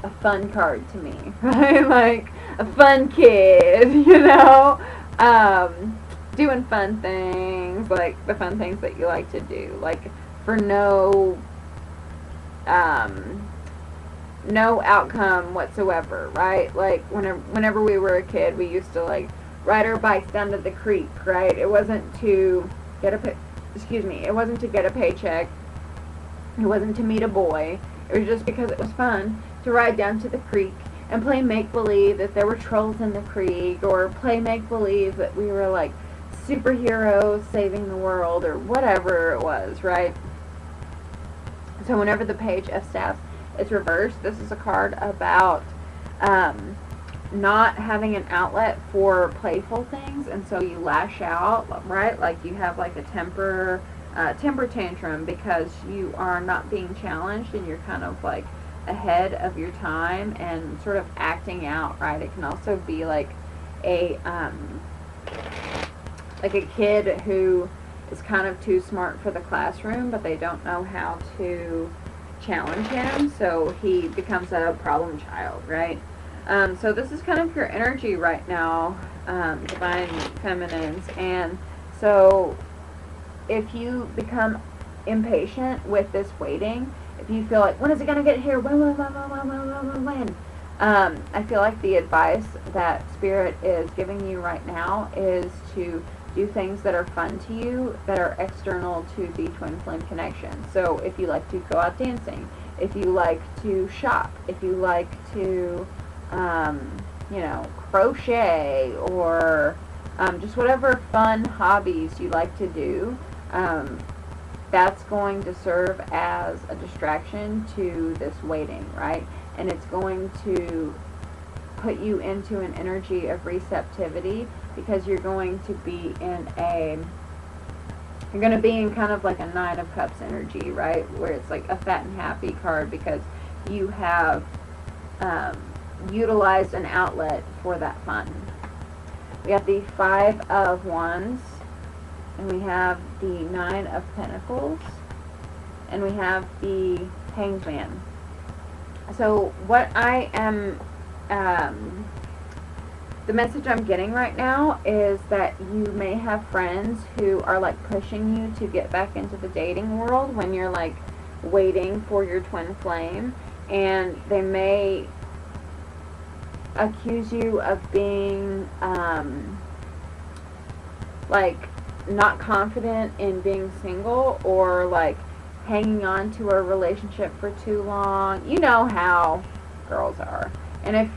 a fun card to me, right? Like, a fun kid, you know? Doing fun things, like the fun things that you like to do. Like, for no outcome whatsoever, right? Like, whenever we were a kid, we used to, like, ride our bikes down to the creek, right? It wasn't to get it wasn't to get a paycheck. It wasn't to meet a boy. It was just because it was fun to ride down to the creek and play make-believe that there were trolls in the creek, or play make-believe that we were, like, superheroes saving the world, or whatever it was, right? So whenever the Page of Staves is reversed, this is a card about not having an outlet for playful things, and so you lash out, right? Like, you have, like, a temper tantrum because you are not being challenged, and you're kind of, like, ahead of your time and sort of acting out, right? It can also be like a kid who is kind of too smart for the classroom, but they don't know how to challenge him, so he becomes a problem child, right? So this is kind of your energy right now, divine feminines. And so if you become impatient with this waiting, if you feel like, when is it going to get here? When? I feel like the advice that Spirit is giving you right now is to do things that are fun to you, that are external to the twin flame connection. So if you like to go out dancing, if you like to shop, if you like to, crochet, or just whatever fun hobbies you like to do, that's going to serve as a distraction to this waiting, right? And it's going to put you into an energy of receptivity, because you're going to be in kind of like a Nine of Cups energy, right? Where it's like a fat and happy card, because you have utilized an outlet for that fun. We have the Five of Wands, and we have the Nine of Pentacles, and we have the Hanged Man. So what I am, the message I'm getting right now is that you may have friends who are, like, pushing you to get back into the dating world when you're, like, waiting for your twin flame, and they may accuse you of being, like, not confident in being single, or like hanging on to a relationship for too long. You know how girls are. And if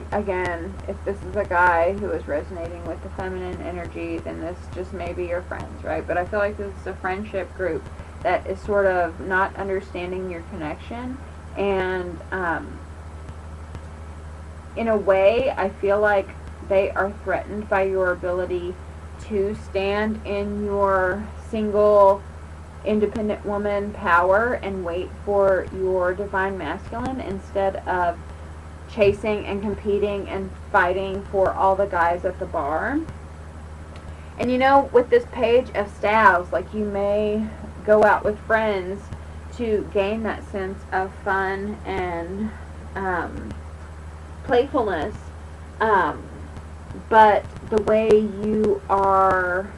this is a guy who is resonating with the feminine energy, then this just may be your friends, right? But I feel like this is a friendship group that is sort of not understanding your connection. And in a way, I feel like they are threatened by your ability to stand in your single, independent woman power and wait for your divine masculine, instead of chasing and competing and fighting for all the guys at the bar. And you know, with this page of staves, like, you may go out with friends to gain that sense of fun and playfulness, but the way you are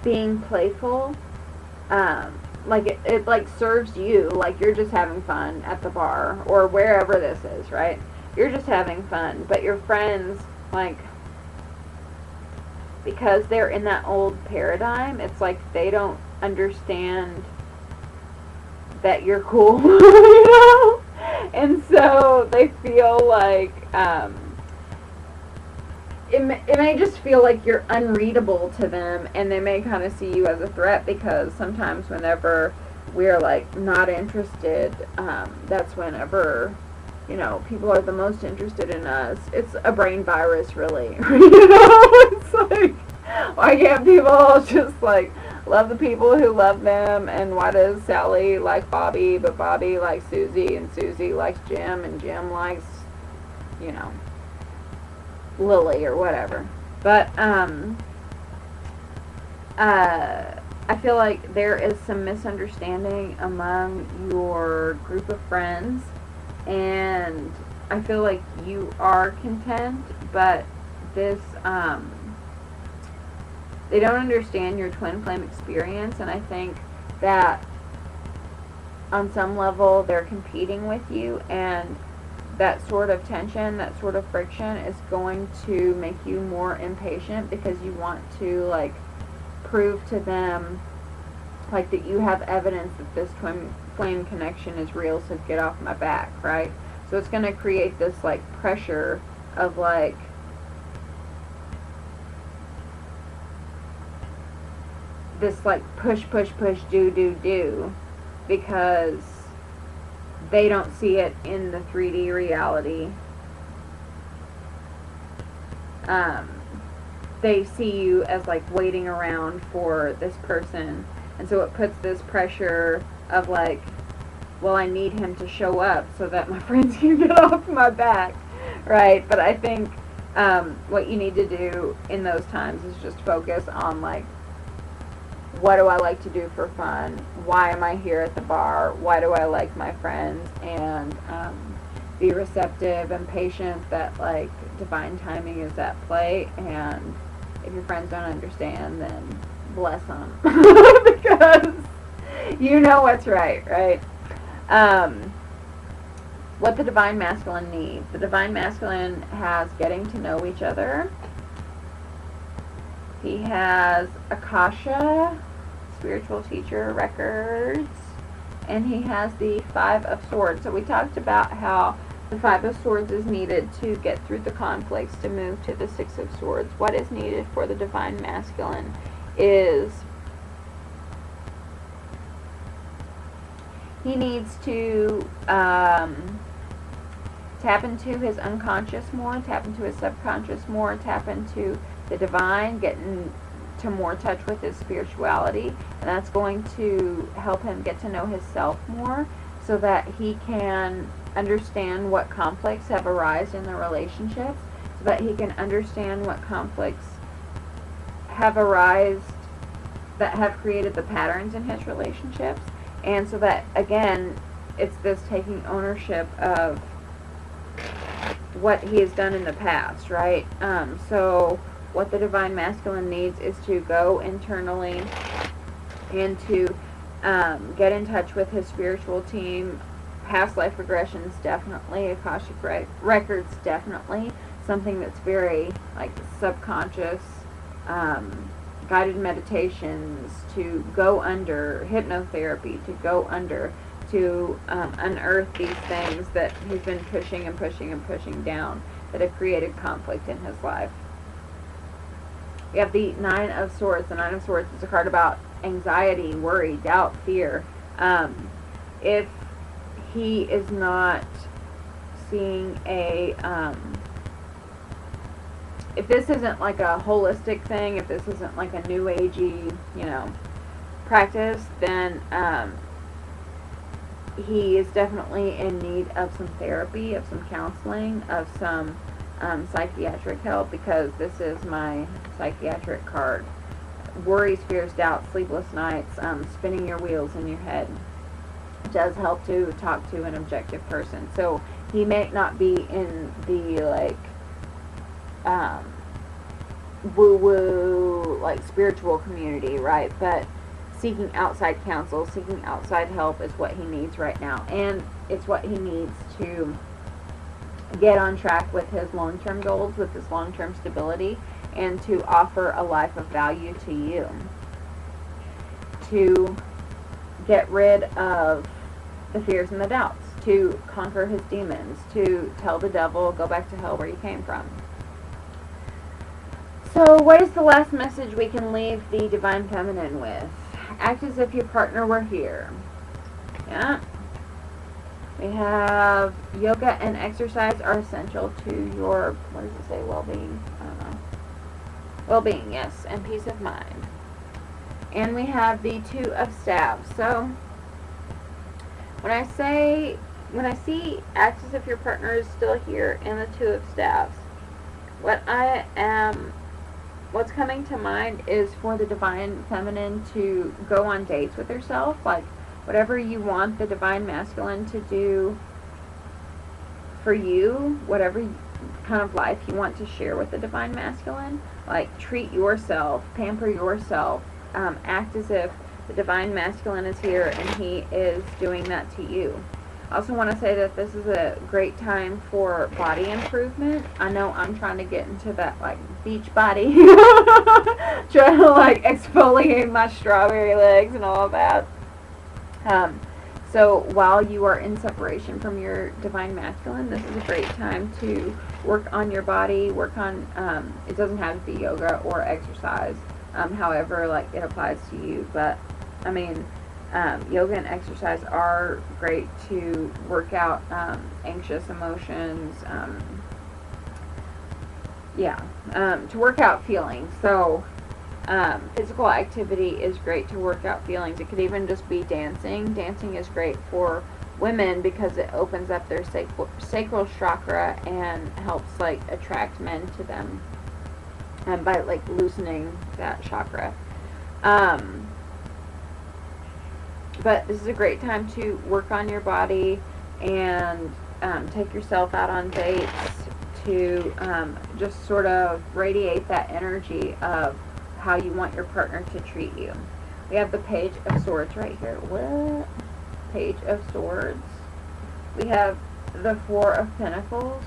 being playful, like it like serves you, like you're just having fun at the bar or wherever this is, right? You're just having fun, but your friends, like, because they're in that old paradigm, it's like they don't understand that you're cool, you know? And so they feel like, it may just feel like you're unreadable to them, and they may kind of see you as a threat, because sometimes whenever we're like not interested, that's whenever, you know, people are the most interested in us. It's a brain virus, really. You know, it's like, why can't people just like love the people who love them? And why does Sally like Bobby, but Bobby likes Susie, and Susie likes Jim, and Jim likes, you know, Lily or whatever? But I feel like there is some misunderstanding among your group of friends, and I feel like you are content, but this they don't understand your twin flame experience, and I think that on some level they're competing with you, and that sort of tension, that sort of friction is going to make you more impatient, because you want to like prove to them like that you have evidence that this twin flame connection is real, so get off my back, right? So it's going to create this like pressure of like this like push, do, because they don't see it in the 3D reality. They see you as like waiting around for this person, and so it puts this pressure of like, well, I need him to show up so that my friends can get off my back, right? But I think what you need to do in those times is just focus on like, what do I like to do for fun? Why am I here at the bar? Why do I like my friends? And be receptive and patient that like divine timing is at play. And if your friends don't understand, then bless them. Because you know what's right, right? What the divine masculine needs. The divine masculine has getting to know each other. He has Akasha, spiritual teacher records, and he has the 5 of Swords. So we talked about how the 5 of Swords is needed to get through the conflicts to move to the 6 of Swords. What is needed for the divine masculine is he needs to tap into his unconscious more, tap into his subconscious more, tap into the divine, get into more touch with his spirituality, and that's going to help him get to know himself more, so that he can understand what conflicts have arisen in the relationships, so that he can understand what conflicts have arisen that have created the patterns in his relationships, and so that, again, it's this taking ownership of what he has done in the past, right? So what the divine masculine needs is to go internally and to get in touch with his spiritual team. Past life regressions, definitely. Akashic records, definitely. Something that's very like subconscious, guided meditations, to go under, hypnotherapy, to go under, to unearth these things that he's been pushing and pushing and pushing down that have created conflict in his life. We have the Nine of Swords. The Nine of Swords is a card about anxiety, worry, doubt, fear. If he is not seeing a, if this isn't like a holistic thing, if this isn't like a new agey, practice, then he is definitely in need of some therapy, of some counseling, of some psychiatric help, because this is my psychiatric card. Worries, fears, doubts, sleepless nights, spinning your wheels in your head does help to talk to an objective person. So he may not be in the woo-woo, spiritual community, right? But seeking outside counsel, seeking outside help is what he needs right now. And it's what he needs to get on track with his long-term goals, with his long-term stability, and to offer a life of value to you. To get rid of the fears and the doubts, to conquer his demons, to tell the devil, go back to hell where you came from. So what is the last message we can leave the Divine Feminine with? Act as if your partner were here. Yeah. We have yoga and exercise are essential to your, what does it say, well-being? I don't know. Well-being, yes, and peace of mind. And we have the Two of Staves. So when I see act as if your partner is still here and the Two of Staves, what's coming to mind is for the Divine Feminine to go on dates with herself, whatever you want the Divine Masculine to do for you, whatever kind of life you want to share with the Divine Masculine, treat yourself, pamper yourself, act as if the Divine Masculine is here and he is doing that to you. I also want to say that this is a great time for body improvement. I know I'm trying to get into that beach body, trying to exfoliate my strawberry legs and all of that. So while you are in separation from your Divine Masculine, this is a great time to work on your body, work on, it doesn't have to be yoga or exercise, however, it applies to you, but, yoga and exercise are great to work out, anxious emotions, to work out feelings. So, physical activity is great to work out feelings. It could even just be dancing. Dancing is great for women because it opens up their sacral chakra and helps attract men to them, by loosening that chakra. But this is a great time to work on your body and take yourself out on dates to just sort of radiate that energy of how you want your partner to treat you. We have the Page of Swords right here. What? Page of Swords. We have the Four of Pentacles.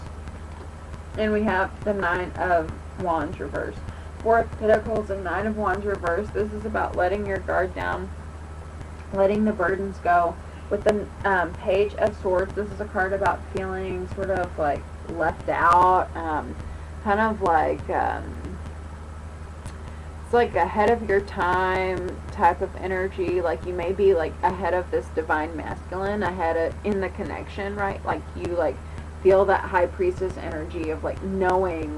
And we have the Nine of Wands reversed. Four of Pentacles and Nine of Wands reversed. This is about letting your guard down, letting the burdens go. With the Page of Swords, this is a card about feeling sort of left out, kind of it's ahead of your time type of energy. You may be ahead of this Divine Masculine, in the connection, right? You feel that High Priestess energy of knowing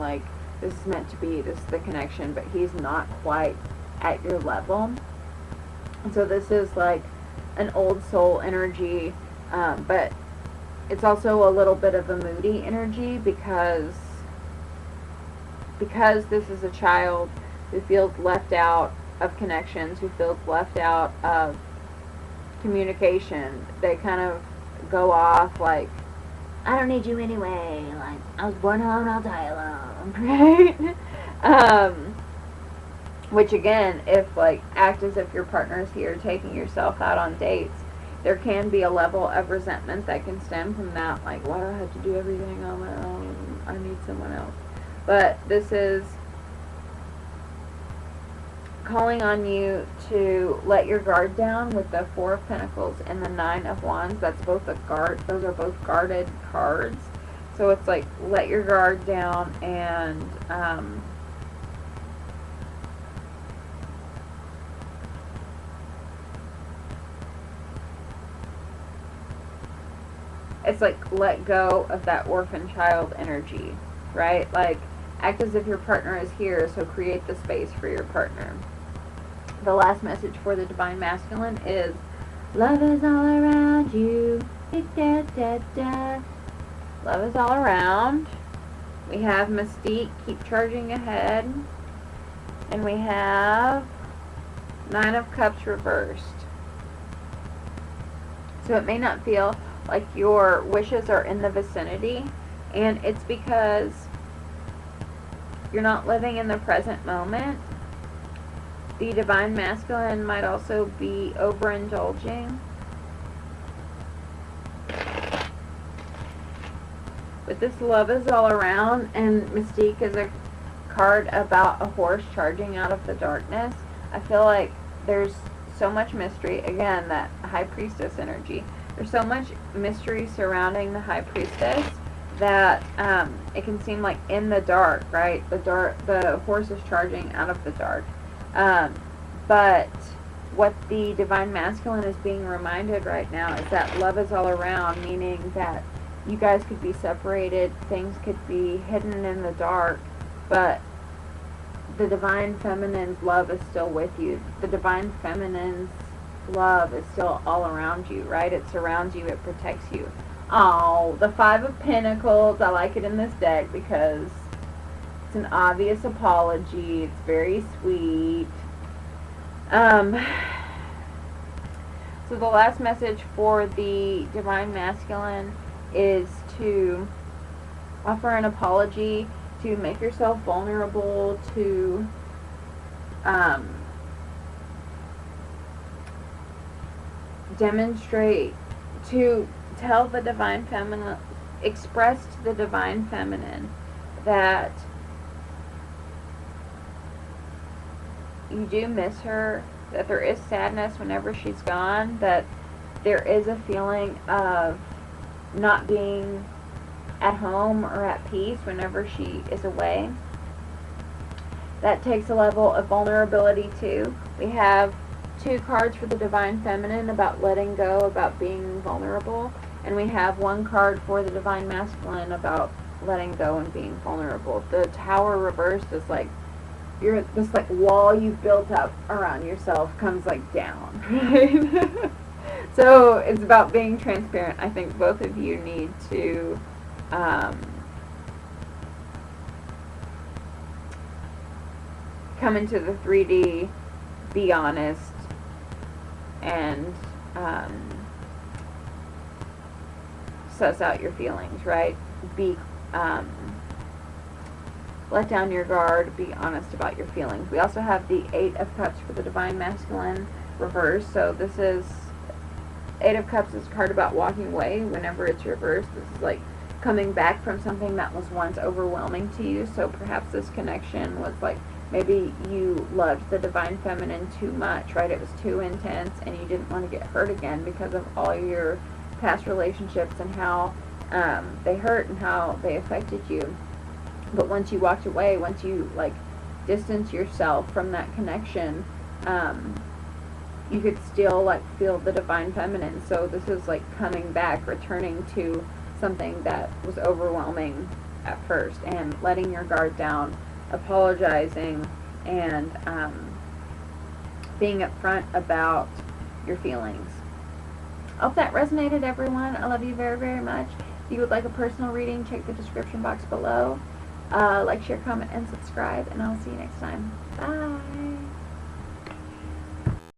this is meant to be, this is the connection, but he's not quite at your level. And so this is an old soul energy, but it's also a little bit of a moody energy because this is a child who feels left out of connections, who feels left out of communication. They kind of go off I don't need you anyway, I was born alone, I'll die alone, right? Which again, if act as if your partner's here taking yourself out on dates, there can be a level of resentment that can stem from that, why do I have to do everything on my own? I need someone else. But this is calling on you to let your guard down with the Four of Pentacles and the Nine of Wands. That's both a guard. Those are both guarded cards. So it's like, let your guard down and it's like, let go of that orphan child energy, right? Like, act as if your partner is here, so create the space for your partner. The last message for the Divine Masculine is, love is all around you. Da, da, da. Love is all around. We have Mystique, keep charging ahead. And we have Nine of Cups reversed. So it may not feel like your wishes are in the vicinity, and it's because you're not living in the present moment. The Divine Masculine might also be overindulging. But this love is all around, and Mystique is a card about a horse charging out of the darkness. I feel like there's so much mystery. Again, that High Priestess energy. There's so much mystery surrounding the High Priestess that it can seem like in the dark, right? The horse is charging out of the dark. But what the Divine Masculine is being reminded right now is that love is all around, meaning that you guys could be separated, things could be hidden in the dark, but the Divine Feminine's love is still with you. The Divine Feminine's love is still all around you, right? It surrounds you, it protects you. Oh, the Five of Pentacles. I like it in this deck because it's an obvious apology. It's very sweet. So the last message for the Divine Masculine is to offer an apology, to make yourself vulnerable, to demonstrate, to tell the Divine Feminine, express to the Divine Feminine that you do miss her, that there is sadness whenever she's gone, that there is a feeling of not being at home or at peace whenever she is away. That takes a level of vulnerability too. We have two cards for the Divine Feminine about letting go, about being vulnerable, and we have one card for the Divine Masculine about letting go and being vulnerable. The Tower reversed is like this like wall you've built up around yourself comes like down, right? So it's about being transparent. I think both of you need to come into the 3D, be honest, and suss out your feelings, right? Be let down your guard, be honest about your feelings. We also have the Eight of Cups for the Divine Masculine reversed. So this is, Eight of Cups is a card about walking away whenever it's reversed. This is like coming back from something that was once overwhelming to you. So perhaps this connection was like, maybe you loved the Divine Feminine too much, right? It was too intense and you didn't want to get hurt again because of all your past relationships and how they hurt and how they affected you. But once you walked away, once you like distance yourself from that connection, you could still like feel the Divine Feminine. So this is like coming back, returning to something that was overwhelming at first, and letting your guard down, apologizing, and being upfront about your feelings. I hope that resonated, everyone. I love you very, very much. If you would like a personal reading, check the description box below. Like, share, comment, and subscribe, and I'll see you next time. Bye.